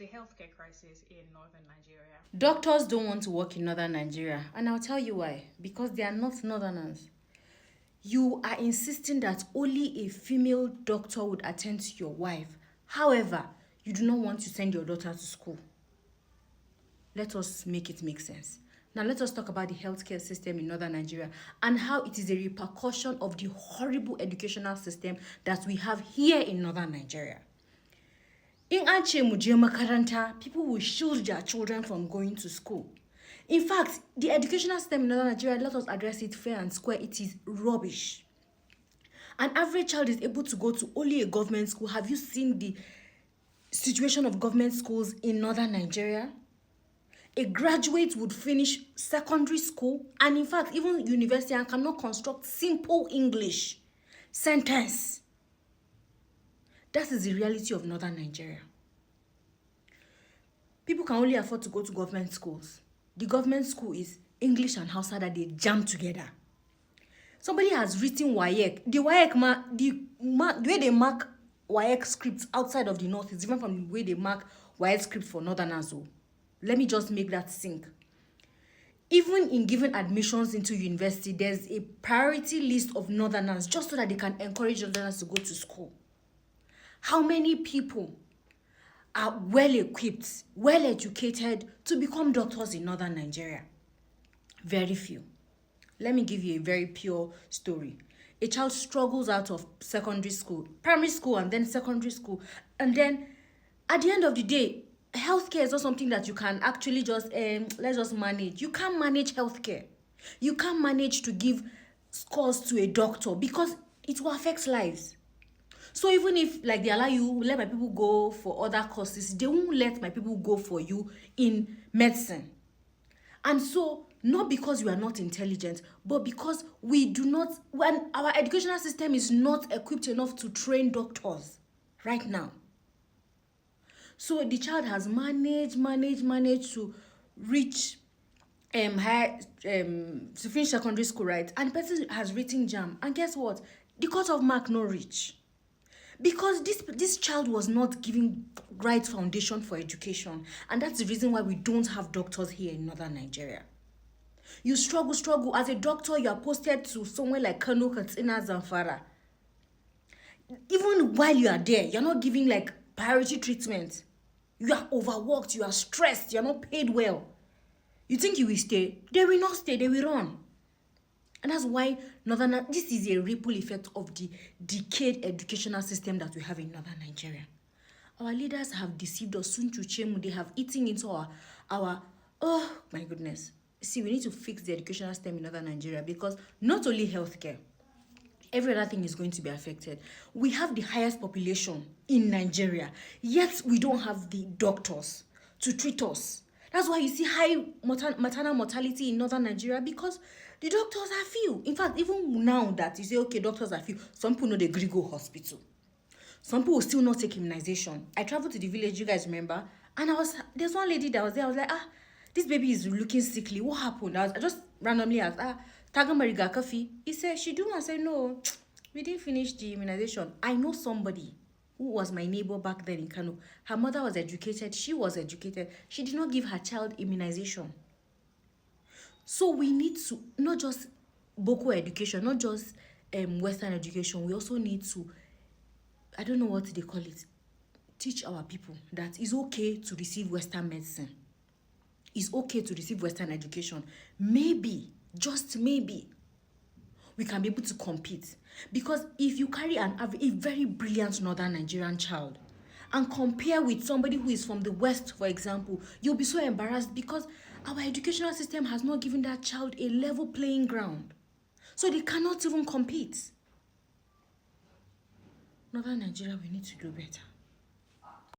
a healthcare crisis in northern Nigeria. Doctors don't want to work in northern Nigeria, and I'll tell you why. Because they are not northerners. You are insisting that only a female doctor would attend to your wife. However, you do not want to send your daughter to school. Let us make it make sense. Now let us talk about the healthcare system in northern Nigeria and how it is a repercussion of the horrible educational system that we have here in northern Nigeria. In Anche Muje Makaranta, people will shield their children from going to school. In fact, the educational system in northern Nigeria, let us address it fair and square, it is rubbish. An average child is able to go to only a government school. Have you seen the situation of government schools in northern Nigeria? A graduate would finish secondary school and in fact even university and cannot construct simple English sentence. That is the reality of northern Nigeria. People can only afford to go to government schools. The government school is English and Hausa that they jam together. Somebody has written WAEC. The WAEC, the way they mark WAEC scripts outside of the north is different from the way they mark WAEC script for northerners. Let me just make that sink. Even in giving admissions into university, there's a priority list of northerners just so that they can encourage northerners to go to school. How many people are well equipped, well educated to become doctors in northern Nigeria? Very few. Let me give you a very pure story. A child struggles out of secondary school, primary school, and then secondary school. And then at the end of the day, healthcare is not something that you can actually just, let's just manage. You can't manage healthcare. You can't manage to give scores to a doctor because it will affect lives. So even if like they allow you, let my people go for other courses, they won't let my people go for you in medicine. And so, not because we are not intelligent, but because we do not, when our educational system is not equipped enough to train doctors right now. So the child has managed to reach to finish secondary school, right? And the person has written JAMB. And guess what? The cutoff mark no reach. Because this child was not given right foundation for education. And that's the reason why we don't have doctors here in northern Nigeria. You struggle. As a doctor, you are posted to somewhere like Kano, Katsina, Zamfara. Even while you are there, you're not giving like priority treatment. You are overworked, you are stressed, you're not paid well. You think you will stay? They will not stay, they will run. And that's why this is a ripple effect of the decayed educational system that we have in northern Nigeria. Our leaders have deceived us. They have eaten into our oh my goodness. See, we need to fix the educational system in northern Nigeria because not only healthcare, every other thing is going to be affected. We have the highest population in Nigeria, yet we don't have the doctors to treat us. That's why you see high maternal mortality in northern Nigeria because the doctors are few. In fact, even now that you say, okay, doctors are few, some people know the Grigo hospital. Some people will still not take immunization. I traveled to the village, you guys remember? And there's one lady that was there. I was like, this baby is looking sickly. What happened? I just randomly asked, Tagamariga Kafi. He said, she do. I said, no, we didn't finish the immunization. I know somebody who was my neighbor back then in Kano. Her mother was educated. She was educated. She did not give her child immunization. So we need to, not just Boko education, not just Western education. We also need to, I don't know what they call it, teach our people that it's okay to receive Western medicine. It's okay to receive Western education. Maybe, just maybe, we can be able to compete. Because if you carry a very brilliant northern Nigerian child and compare with somebody who is from the West, for example, you'll be so embarrassed because our educational system has not given that child a level playing ground. So they cannot even compete. Northern Nigeria, we need to do better.